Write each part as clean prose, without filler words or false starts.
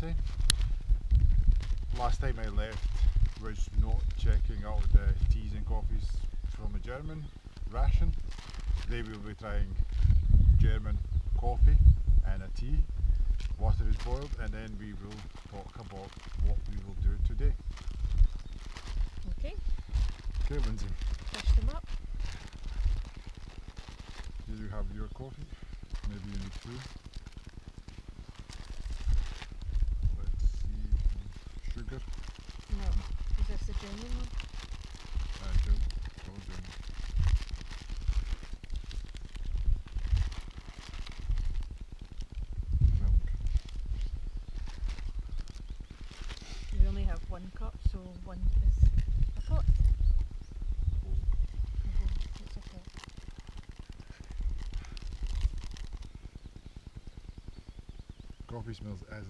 Lindsay. Last time I left was not checking out the teas and coffees from a German ration. Today we will be trying German coffee and a tea. Water is boiled, and then we will talk about what we will do today. Okay, Okay, Lindsay, fish them up. here you have your coffee. Maybe you need two. Let's see, sugar. No, is this the genuine one? German. All German. Milk. We only have one cup, so one is a pot. Okay, it's a pot. Coffee smells as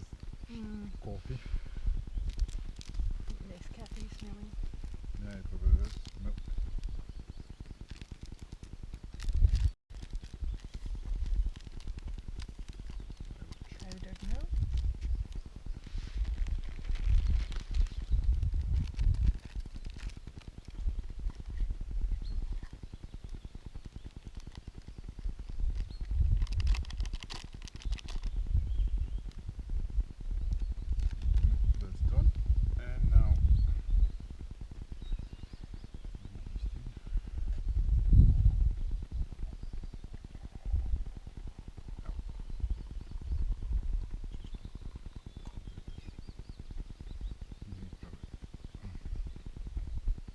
coffee. Nice cafe smelling. Yeah, it probably is. Milk. Powdered milk. That's done. And now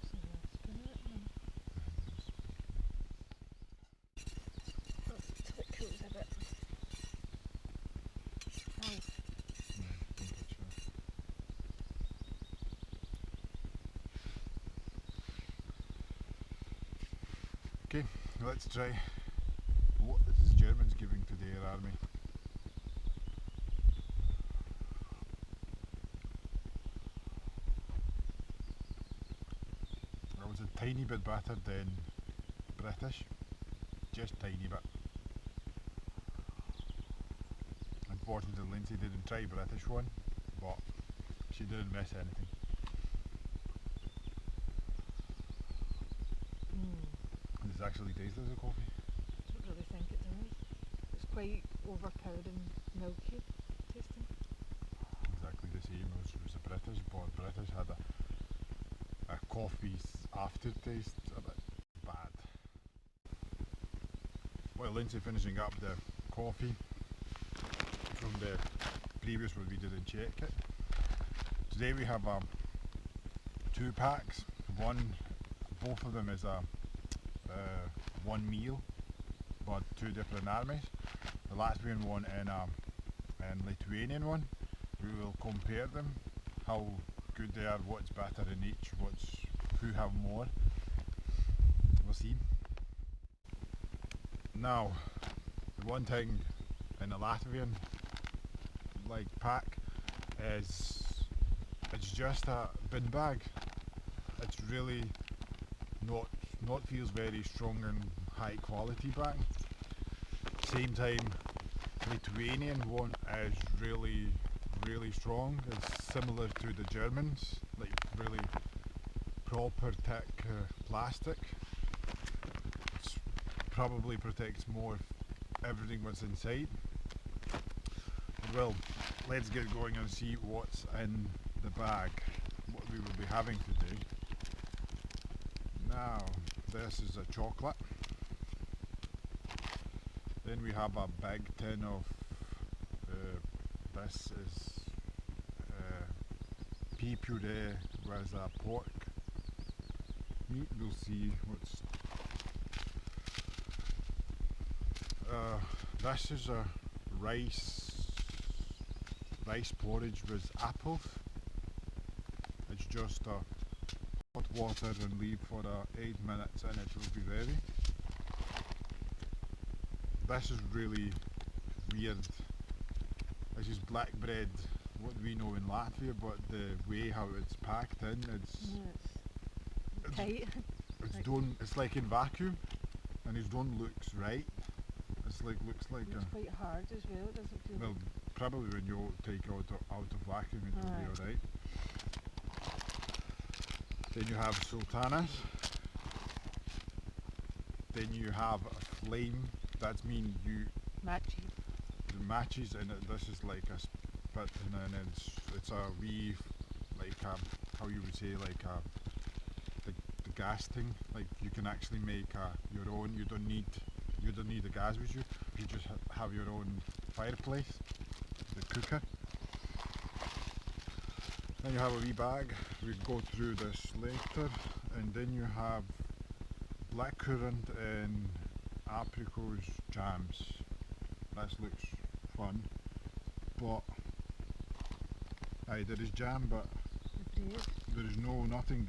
So spin it and till it cools a bit. Ow. okay, let's try what this German's giving to their army. I was a tiny bit better than British, just tiny bit. Unfortunately, Lindsay didn't try British one, but she didn't miss anything. This actually tastes as a coffee. I don't really think it does. It's quite overpowered and milky tasting. Exactly the same as a British, but British had a coffee's aftertaste a bit bad. Well, Lindsay finishing up the coffee from the previous one we didn't check it. Today we have two packs. Both of them is a one meal, but two different armies. The Latvian one and Lithuanian one. We will compare them, how good they are, what's better in each, who have more. We'll see. Now, the one thing in the Latvian pack is it's just a bin bag. It's really not feels very strong and high quality bag. Same time, Lithuanian one is really strong. It's similar to the Germans, like really proper thick plastic. It probably protects more of everything what's inside. Well, let's get going and see what's in the bag, what we will be having today. Now, this is a chocolate. Then we have a big tin of this is pea puree with a pork meat. We'll see what's. This is a rice porridge with apples. It's just hot water and leave for 8 minutes and it will be ready. This is really weird. This is black bread, what we know in Latvia, but the way how it's packed in, It's tight. it's like in vacuum, and it don't looks right. It's looks like It's quite hard as well, it doesn't feel well, probably when you take out of vacuum it will be alright. Then you have sultanas. Then you have a flame. That means matchy. the matches, and this is like a spit, and then it's a wee like how you would say like the gas thing. Like you can actually make your own. You don't need the gas with you. You just have your own fireplace, the cooker. Then you have a wee bag. We go through this later, and then you have blackcurrant and apricot jams. That looks fun, but aye, there is jam, but The bread. there is nothing.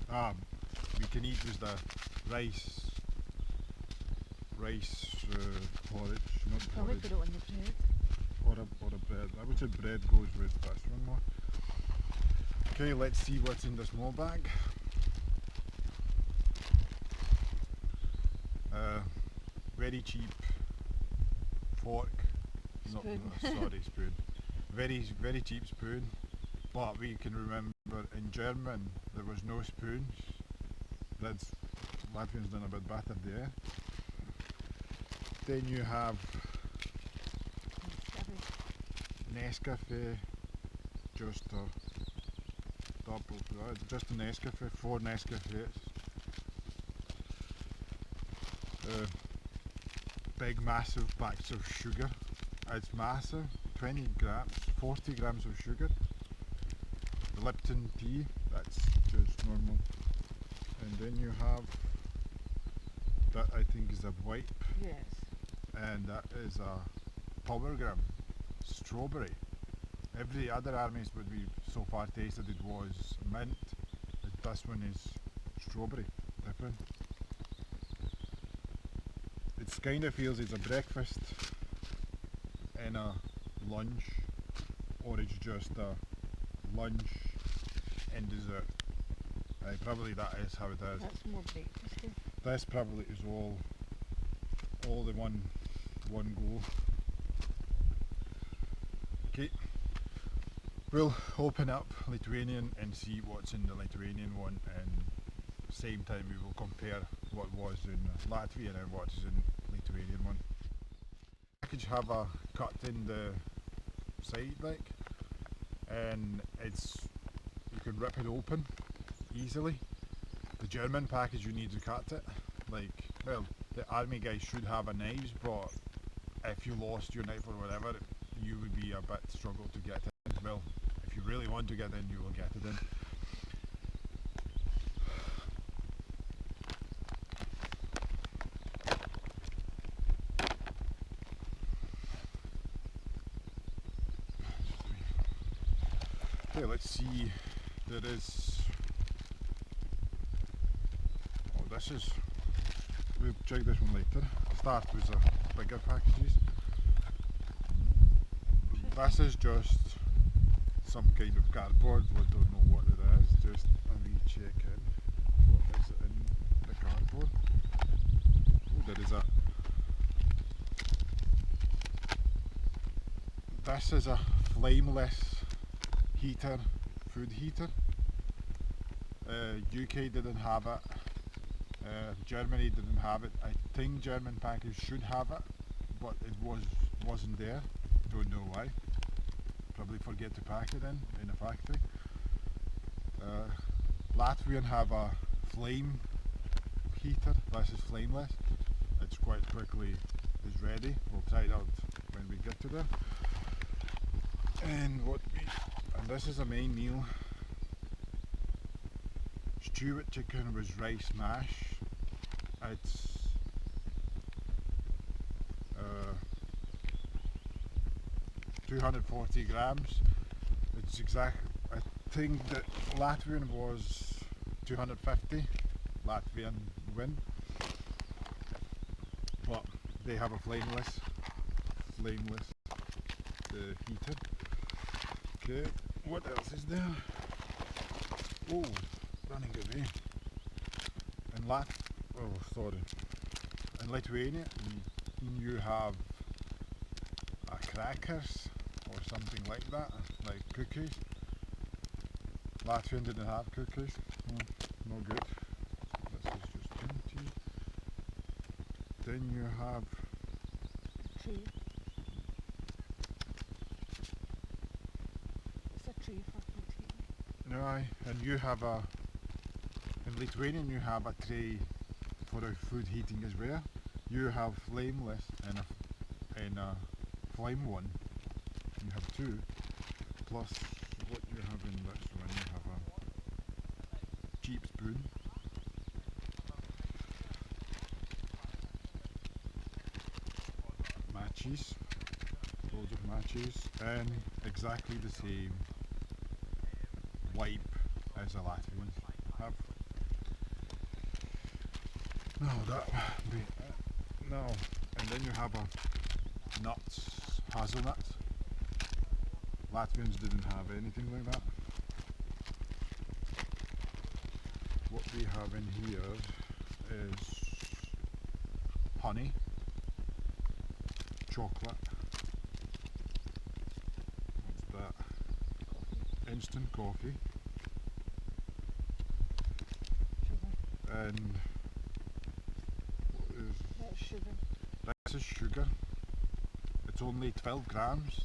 We can eat just the rice porridge, not Probably porridge, put it on the bread. or a bread. I would say bread goes with this one more. Okay, let's see what's in the small bag. Very cheap fork. Spoon. Sorry, spoon. Very cheap spoon. But we can remember in German there was no spoons. That's Latvians done a bit better there. Then you have Nescafe, just a double, just a Nescafe, 4 Nescafes. Big massive packs of sugar. It's massive, 20 grams, 40 grams of sugar. The Lipton tea, that's just normal. And then you have, that I think is a wipe, Yes. and that is a powergram, strawberry. Every other armies would be so far tasted it was mint, but this one is strawberry, different. It kind of feels it's a breakfast and a lunch, or it's just a lunch and dessert. Probably that is how it is. That's more breakfasty. This probably is all the one go. Okay, we'll open up Lithuanian and see what's in the Lithuanian one, and same time we will compare what was in Latvia and what is in Lithuanian one. Package have a cut in the side like, and you can rip it open easily. The German package you need to cut it. Like, well, the army guys should have a knives, but if you lost your knife or whatever, you would be a bit struggle to get in. Well, if you really want to get in, you will get it in. Okay, let's see. There is. Oh, this is. We'll check this one later. Start with the bigger packages. This is just some kind of cardboard. We don't know what it is. Just a wee check in. What is it in the cardboard? Oh, there is a. This is a flameless heater, food heater. UK didn't have it. Germany didn't have it. I think German package should have it, but it wasn't there. Don't know why. Probably forget to pack it in a factory. Latvian have a flame heater. This is flameless. It's quite quickly is ready. We'll try it out when we get to there. And this is a main meal. Stewed chicken with rice mash. It's 240 grams. It's exact. I think that Latvian was 250. Latvian win, but they have a flameless heater. Okay, what else is there? Oh, running away. In Lithuania, you have crackers or something like that, like cookies. Latvian didn't have cookies. No good. This is just empty. Then you have Tree. It's a tree for food heating. aye, and you have in Lithuanian you have a tray for the food heating as well. You have flameless and a flame one. You have two. Plus what you have in this one, you have a cheap spoon. Matches. Loads of matches. And exactly the same wipe as the Latvians have. No, that be it. No, and then you have a nuts, hazelnuts. Latvians didn't have anything like that. What we have in here is honey, chocolate. What's that? Coffee. Instant coffee. Sugar. And what is That's sugar. this is sugar. It's only 12 grams.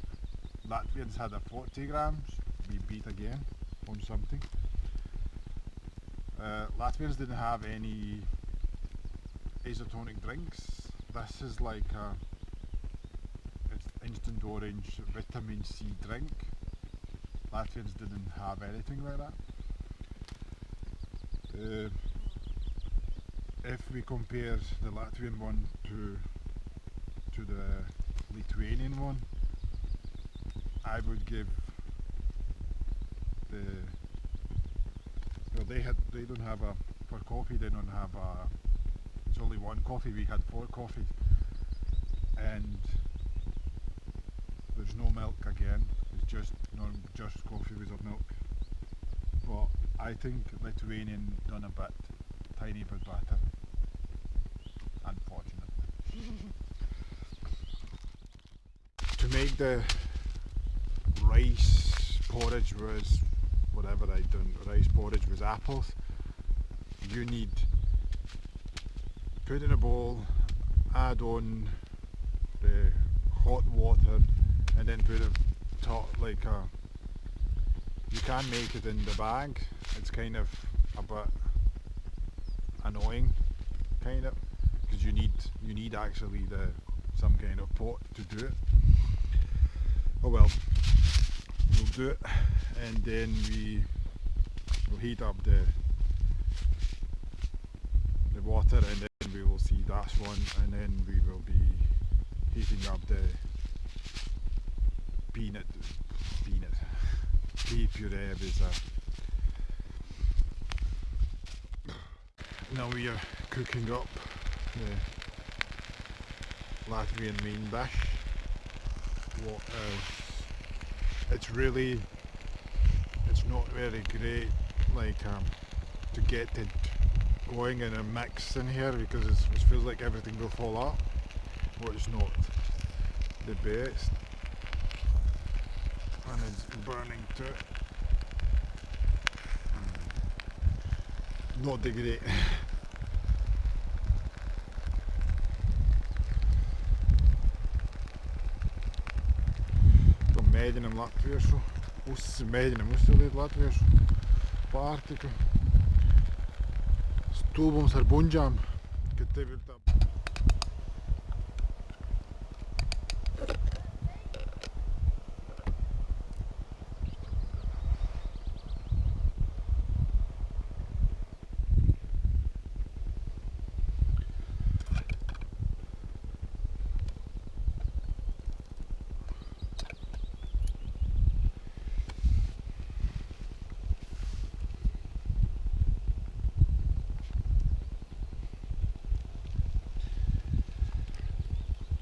Latvians had a 40 grams. We beat again on something. Latvians didn't have any isotonic drinks. This is like it's instant orange vitamin C drink. Latvians didn't have anything like that. If we compare the Latvian one to the Lithuanian one, I would give the well they don't have a for coffee they don't have a it's only one coffee. We had 4 coffees and there's no milk again. It's just just coffee without milk. But I think Lithuanian done a bit tiny bit better. Unfortunately. To make the rice porridge was whatever I done. Rice porridge was apples. You need put in a bowl, add on the hot water, and then put it top like a. You can make it in the bag. It's kind of a bit annoying, kind of, because you need actually some kind of pot to do it. Oh well, we'll do it, and then we'll heat up the water, and then we will see that one, and then we will be heating up the pea puree with now we are cooking up the Latvian main dish. It's not very great like to get it going in a mix in here because it feels like everything will fall out, but it's not the best, and it's burning too. Not the great. Mēģinam latviešu, mēģinam uzsildīt latviešu pārtiku. Stulbums ar buņģām, kad tev ir tā.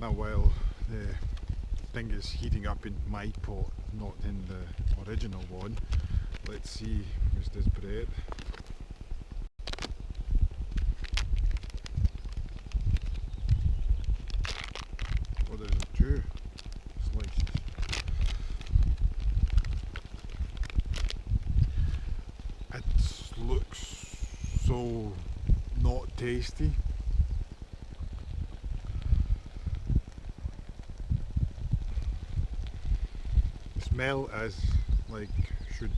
Now while the thing is heating up in my pot, not in the original one, let's see, is this bread? Oh, there's 2 slices. looks so not tasty. The smell is like should.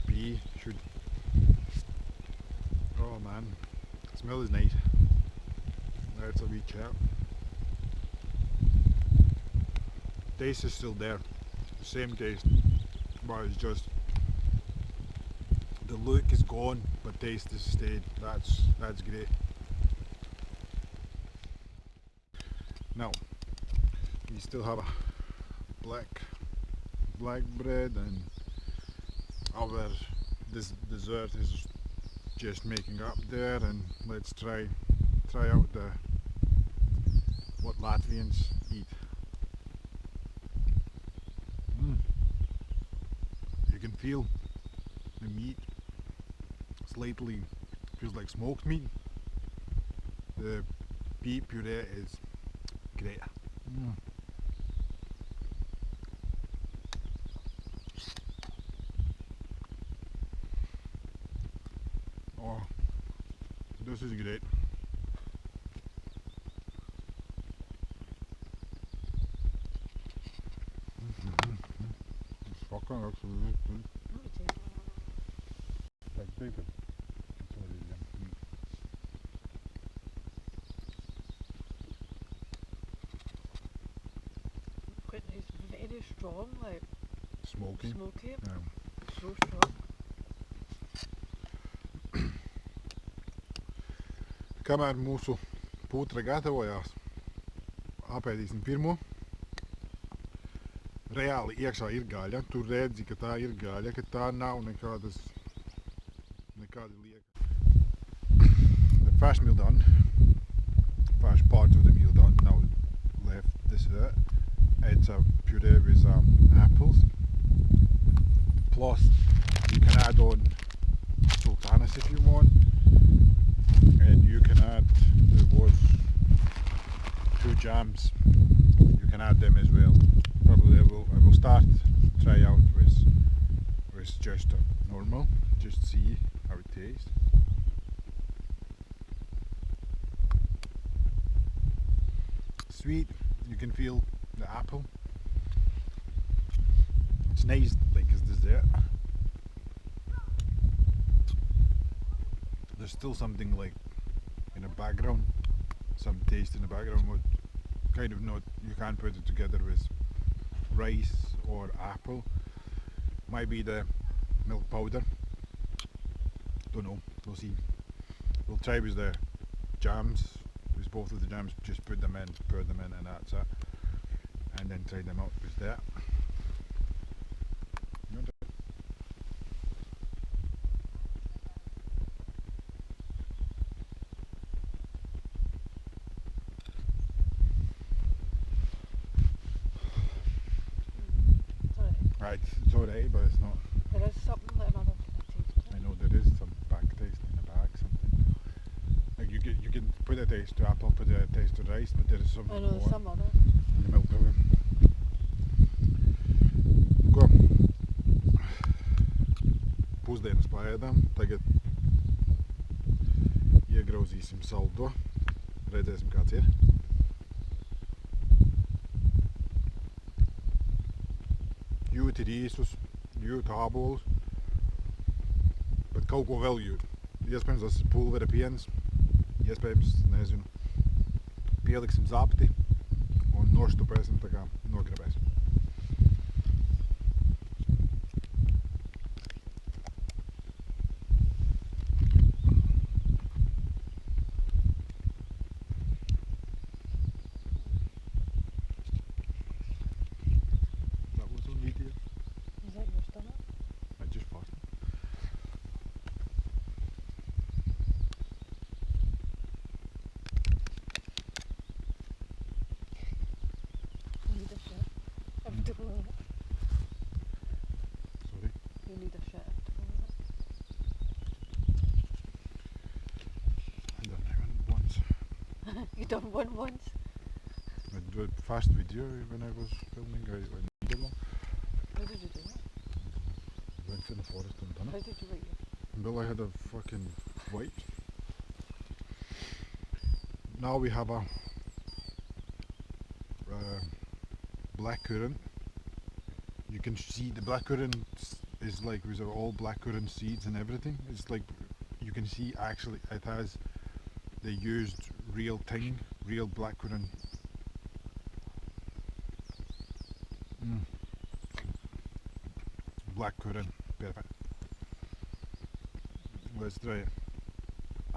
Oh man, the smell is nice. That's a wee chat. Taste is still there, same taste, but it's just the look is gone, but taste has stayed. That's great. Now we still have a black bread, and our dessert is just making up there, and let's try out what Latvians eat. You can feel the meat slightly feels like smoked meat. The beet puree is great. Oh, this is great. Fucking absolutely. Like bacon. That's what it is. Quite nice, very strong, like Smoky. smoky. Yeah. So strong. Kamēr mūsu putra gatavojās, apēdīsim pirmo. Reāli iekšā ir gaļa, tu redzi, ka tā ir gaļa, ka tā nav nekāda lieka. The first meal done, first part of the meal done, now left dessert. It's a puree with apples, plus you can add on sultanas if you want, and you can add, there was 2 jams, you can add them as well. Probably I will start try out with just normal, just see how it tastes. Sweet, you can feel the apple. It's nice, like as dessert. There's still something like in the background, some taste in the background, but kind of not, you can't put it together with rice or apple. Might be the milk powder, don't know, we'll see. We'll try with the jams, with both of the jams, just pour them in and that's it, and then try them out with that. Right, it's alright, but it's not. There is something that another kind of taste. I know there is some back taste in the back, something. Like you can put a taste to apple, put a taste to rice, but there is something I know more. some other. In the milk powder. Ko? Pusdienas paēdām, tagad iegrauzīsim saldo, redzēsim kāds ir. Jūti rīsus, jūti ābolus, bet kaut ko vēl jūt. Iespējams tas ir pulvera piens, iespējams, nezinu, pieliksim zapti un noštupēsim, tā kā nograbēsim. That was on video. Is that your stomach? I just farted. You need a shit. After all that. Sorry. You need a shit after all that. I done it once. You done one once? I did a fast video when I was filming. I needed one. How did you do it? I went in the forest and done How it. did you write it? Well, I had a fucking white. Now we have a blackcurrant. You can see the blackcurrant is like, these are all blackcurrant seeds and everything. It's like, you can see actually it has, they used real thing, real blackcurrant. Blackcurrant, perfect. Let's try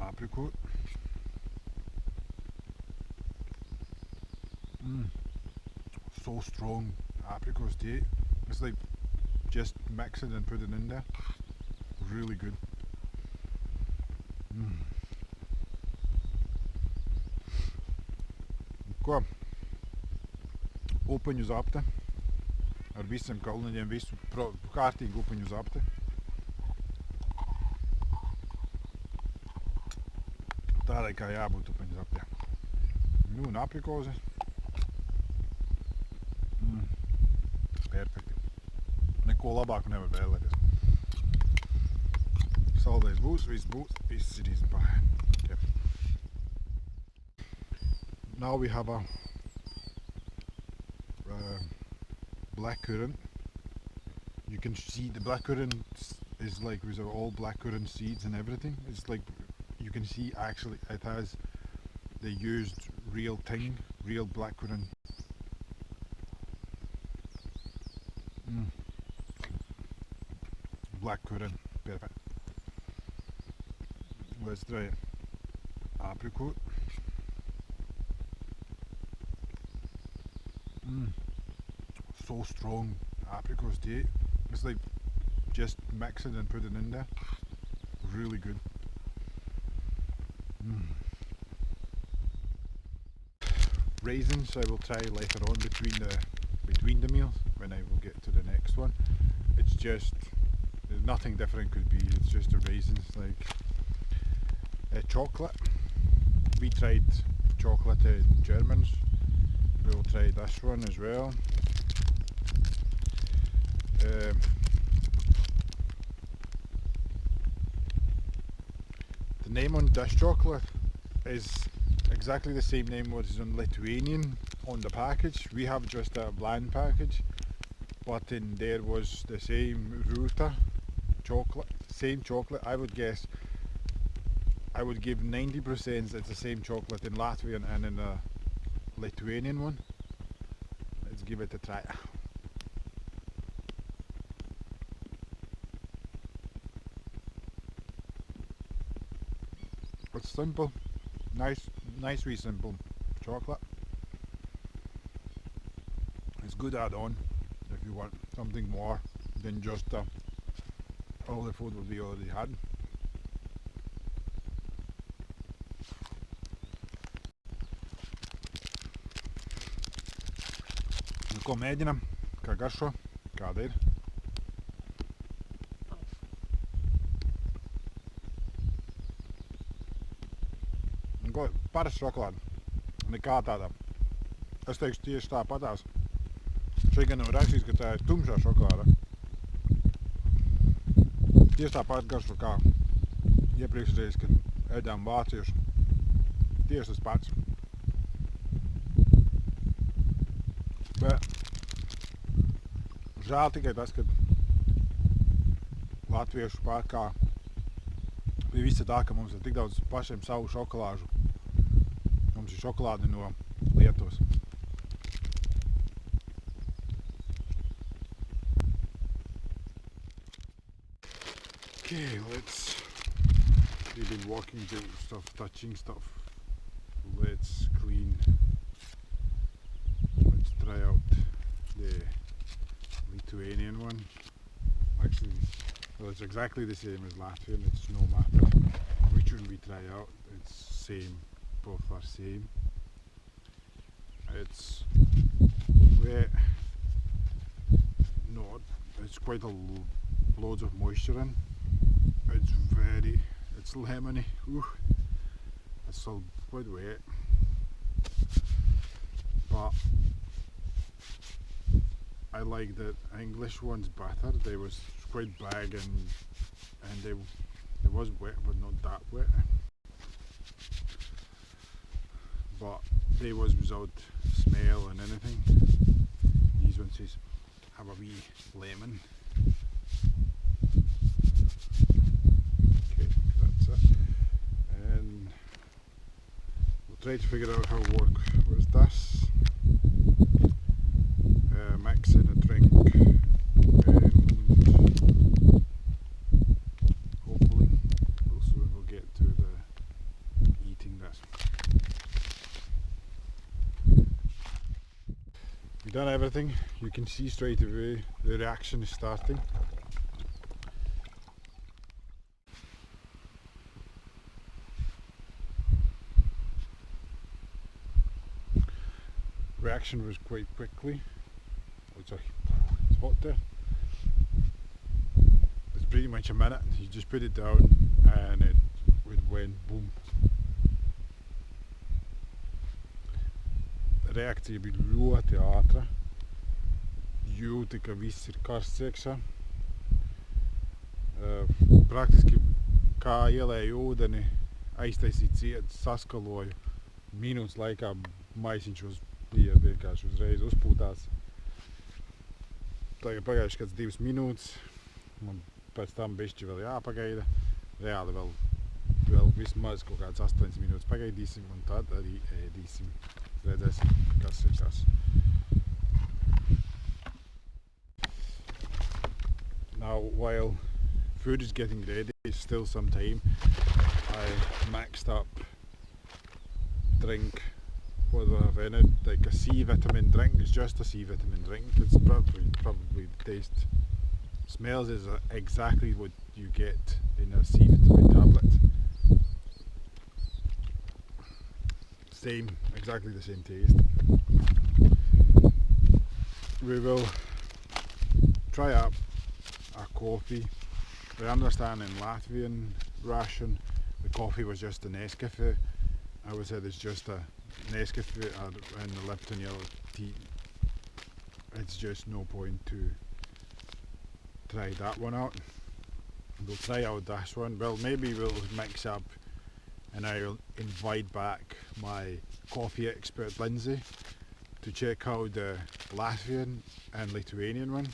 apricot. So strong apricot tea. It's like just mix it and put it in there. Really good. Kom, open je zapte. Er wist hem kallen en wist kaartig open je zapte. Daar kan je moet open je zapte. Nu een aprikozen. Perfect. En kola bakken hebben we wel. Zal deze boos, is deze paar. Okay. Now we have a blackcurrant. You can see the blackcurrant is like, these are all blackcurrant seeds and everything. It's like, you can see actually it has, they used real thing, real blackcurrant. Blackcurrant, perfect. Let's try apricot. So strong apricot tea. It's like just mix it and put it in there. Really good. Raisins I will try later on between the meals when I will get to the next one. It's just nothing different could be. It's just the raisins, like chocolate. We tried chocolate in Germans. We will try this one as well. The name on this chocolate is exactly the same name what is on Lithuanian on the package. We have just a bland package, but in there was the same router chocolate, same chocolate. I would guess, I would give 90% it's the same chocolate in Latvian and in the Lithuanian one. Let's give it a try. It's simple, nice wee simple chocolate. It's good add-on if you want something more than just all the food we already had. Nu ko mēģinam, kā garšo, kāda ir? Ko parasta šokolāde, nekā tāda. Es teikšu tieši tāpatās. Šeit gan nav rakstīts, ka tā ir tumšā šokolāde. Tieši tāpat garšo kā iepriekšreiz, kad ēdām vāciešu. Tieši tas pats. Bet žēl tikai tas, ka latviešu pārkā bija visa tā, ka mums ir tik daudz pašiem savu šokolāžu. Mums ir šokolāde no Lietuvas. Okay, we've been walking through stuff, touching stuff. Let's try out the Lithuanian one. Actually, well, it's exactly the same as Latvian, it's no matter which one we try out, it's same, both are same. It's it's quite loads of moisture in. It's lemony. Ooh, it's still quite wet, but I like the English ones better. They was quite big and It was wet, but not that wet. But they was without smell and anything. These ones says have a wee lemon. Okay, that's it. And we'll try to figure out how to work with this. Mix in a drink and hopefully we'll get to the eating this. We've done everything. You can see straight away the reaction is starting. Reaction was quite quickly. It's hot there. It's pretty much a minute. You just put it down and it went boom. De reactie bij Lua Theater. Jutica visir karseksa. Praktiski kā ielēju ūdeni, aiztaisīt saskaloju. Minūtes laikā maisiņš bija vienkārši uzreiz uzpūtās. Tagad pagājuši kāds 2 minūtes, man pēc tam bišķi vēl jāpagaida. Reāli vēl vismaz kaut kāds 8 minūtes pagaidīsim un tad arī ēdīsim. Redzēsim, kas ir tas. Now, while food is getting ready, it's still some time. I mixed up drink. What do I have in it? Like a C vitamin drink. It's just a C vitamin drink. It's probably the taste. Smells is exactly what you get in a C vitamin tablet. Same, exactly the same taste. We will try out our coffee. I understand in Latvian ration the coffee was just a Nescafe. I would say it's just a Nescafe and the Lipton yellow tea. It's just no point to try that one out. We'll try out this one. Well, maybe we'll mix up and I'll invite back my coffee expert Lindsay to check out the Latvian and Lithuanian one.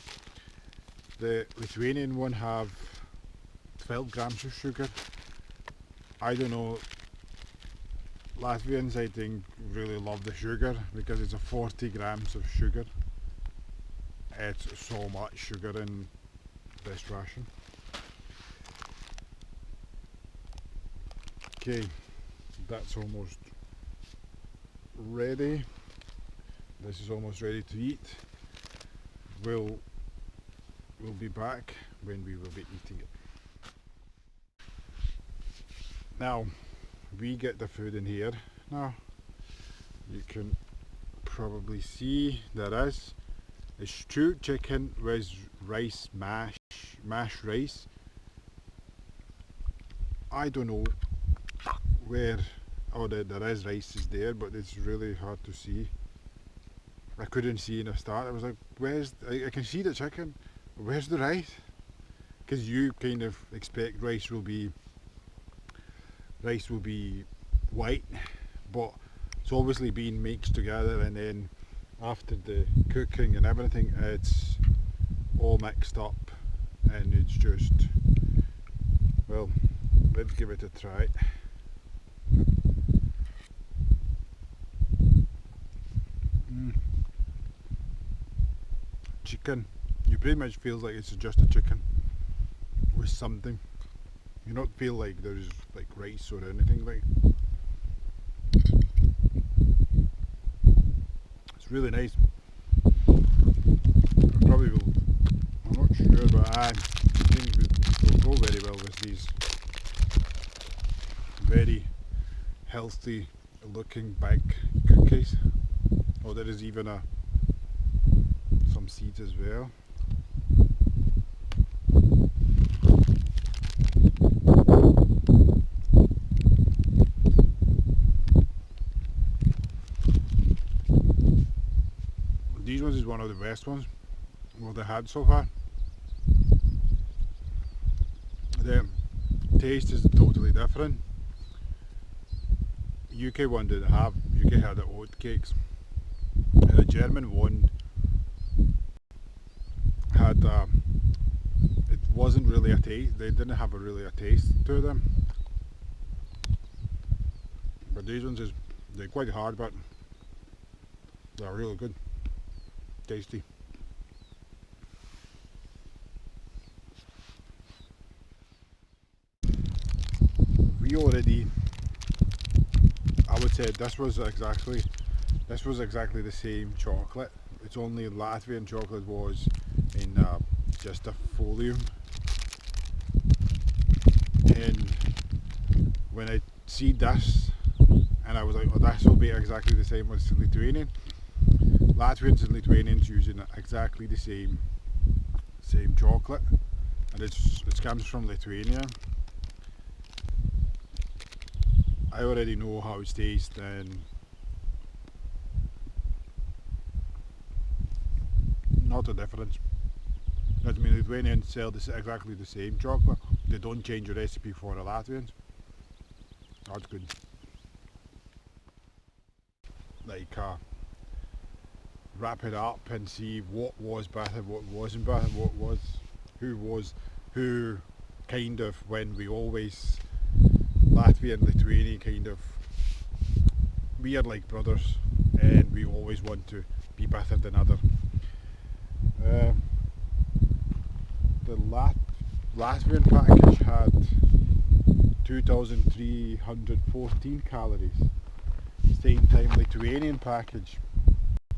The Lithuanian one have 12 grams of sugar. I don't know, Latvians I think really love the sugar because it's a 40 grams of sugar. It's so much sugar in this ration. Okay, that's almost ready. This is almost ready to eat. We'll be back when we will be eating it. Now, we get the food in here. Now, you can probably see there is a stewed chicken with rice mashed rice. I don't know where, there is rice is there, but it's really hard to see. I couldn't see in the start. I was like, I can see the chicken, but where's the rice? Because you kind of expect rice will be white, but it's obviously being mixed together, and then after the cooking and everything, it's all mixed up, and it's just, well, let's give it a try. Chicken, you pretty much feels like it's just a chicken with something. You don't feel like there's like rice or anything like. It's really nice. Probably will, I'm not sure, but I think it will go very well with these very healthy looking big cookies. Oh, there is even some seeds as well. These ones is one of the best ones what they had so far. The taste is totally different. UK one didn't have. UK had the oat cakes, and the German one had. It wasn't really a taste. They didn't have really a taste to them. But these ones they're quite hard, but they're really good, tasty. We already. I would say this was exactly the same chocolate. It's only Latvian chocolate was in just a folium. And when I see this, and I was like, oh, this will be exactly the same as Lithuanian. Latvians and Lithuanians using exactly the same chocolate, and it comes from Lithuania. I already know how it tastes, and not a difference. I mean, Lithuanians sell exactly the same chocolate. They don't change the recipe for the Latvians. That's good. Like, wrap it up and see what was better, what wasn't better, who kind of, when we always, Latvia and Lithuania kind of, we are like brothers, and we always want to be better than other. The Latvian package had 2,314 calories. Same time Lithuanian package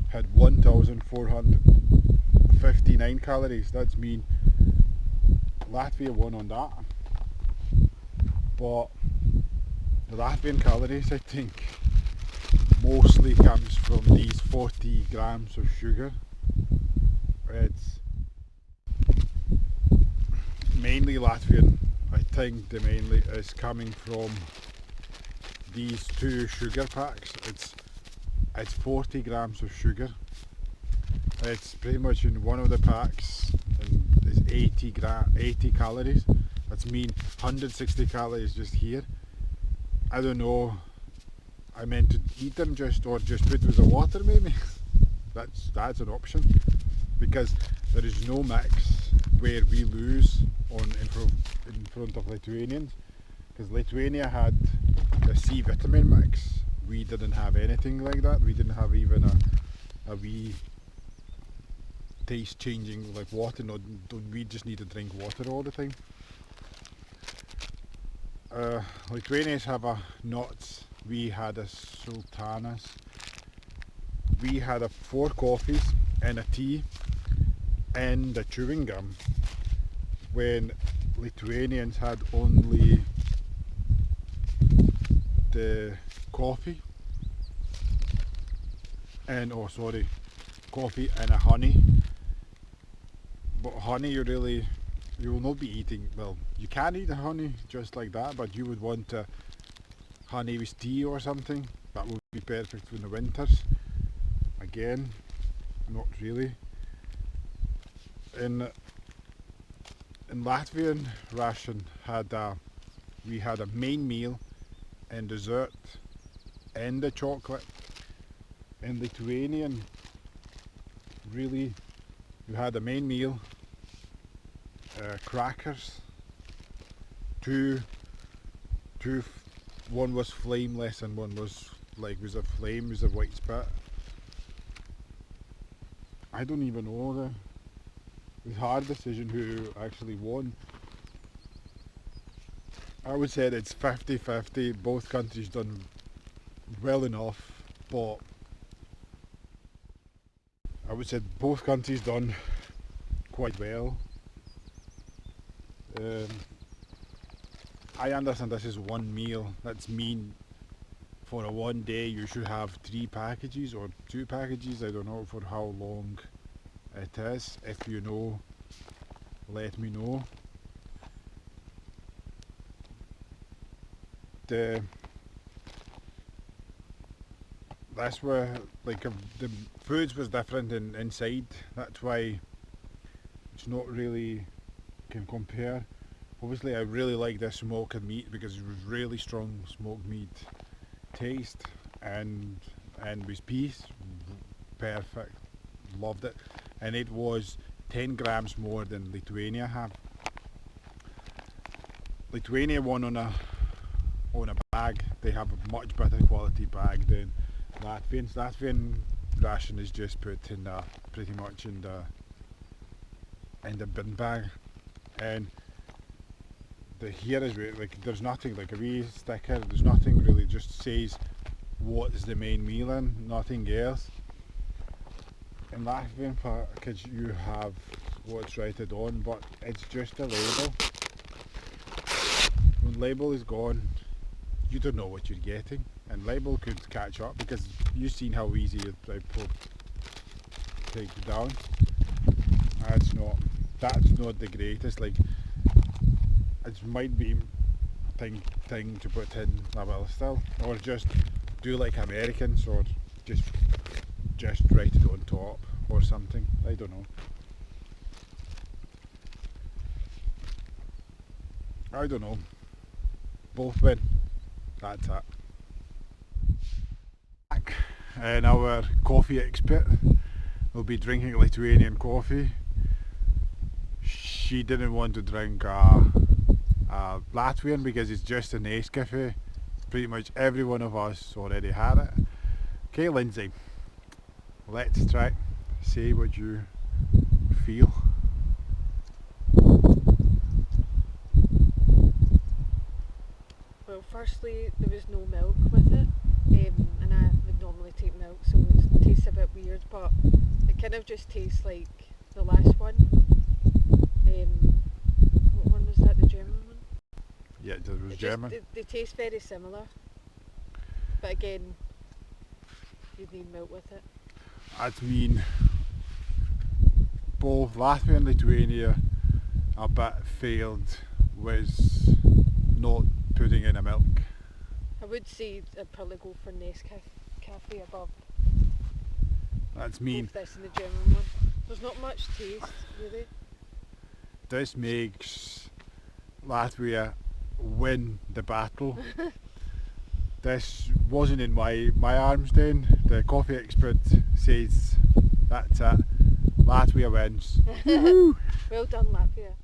had 1,459 calories. That's mean Latvia won on that. But the Latvian calories, I think, mostly comes from these 40 grams of sugar. It's mainly Latvian. I think the mainly is coming from these two sugar packs. It's 40 grams of sugar. It's pretty much in one of the packs, and it's 80 calories. That's mean 160 calories just here. I don't know. I meant to eat them or just put with the water maybe. That's an option, because there is no mix where we lose in front of Lithuanians, because Lithuania had the C vitamin mix. We didn't have anything like that. We didn't have even a wee taste changing like water. No, we just need to drink water all the time. Lithuanians have a nuts. We had a sultanas. We had 4 coffees and a tea and a chewing gum, when Lithuanians had only the coffee and coffee and a honey. But honey, you will not be eating. Well, you can eat the honey just like that, but you would want honey with tea or something. That would be perfect for the winters. Again, not really. In Latvian ration we had a main meal and dessert and the chocolate. In Lithuanian, really, you had a main meal, crackers, one was flameless and one was a flame, was a white spit. I don't even know. It was a hard decision who actually won. I would say that it's 50-50. Both countries done well enough, but I would say both countries done quite well. I understand this is one meal. That's mean for a one day you should have 3 packages or 2 packages. I don't know for how long it is. If you know, let me know. That's where the foods was different inside. That's why it's not really can compare. Obviously I really like this smoked meat because it was really strong smoked meat taste, and with peas, perfect, loved it. And it was 10 grams more than Lithuania have. Lithuania won on a bag. They have a much better quality bag than Latvians. Latvian ration is just put in the, pretty much in the bin bag, and the here is like there's nothing like a wee sticker. There's nothing really. Just says what is the main meal in, nothing else. In Latvian package you have what's rated on, but it's just a label. When label is gone, you don't know what you're getting, and label could catch up because you've seen how easy it take it down. That's not the greatest. Like, it might be thing to put in a will still, or just do like Americans, or just write it on top or something. I don't know. Both win. That's it. Back, and our coffee expert will be drinking Lithuanian coffee. She didn't want to drink Latvian because it's just a Nescafe. Pretty much every one of us already had it. Okay, Lindsay, let's try. Say what you feel. Well, firstly, there was no milk with it, and I would normally take milk, so it tastes a bit weird, but it kind of just tastes like the last one. What one was that? The German one? Yeah, it was German. They taste very similar, but again, you'd need milk with it. I mean, both Latvia and Lithuania a bit failed with not putting in a milk. I would say I'd probably go for Nescafe above That's mean. both this and the German one. There's not much taste, really. This makes Latvia win the battle. This wasn't in my arms then. The coffee expert says that's it. Latvia wins. Well done, Latvia.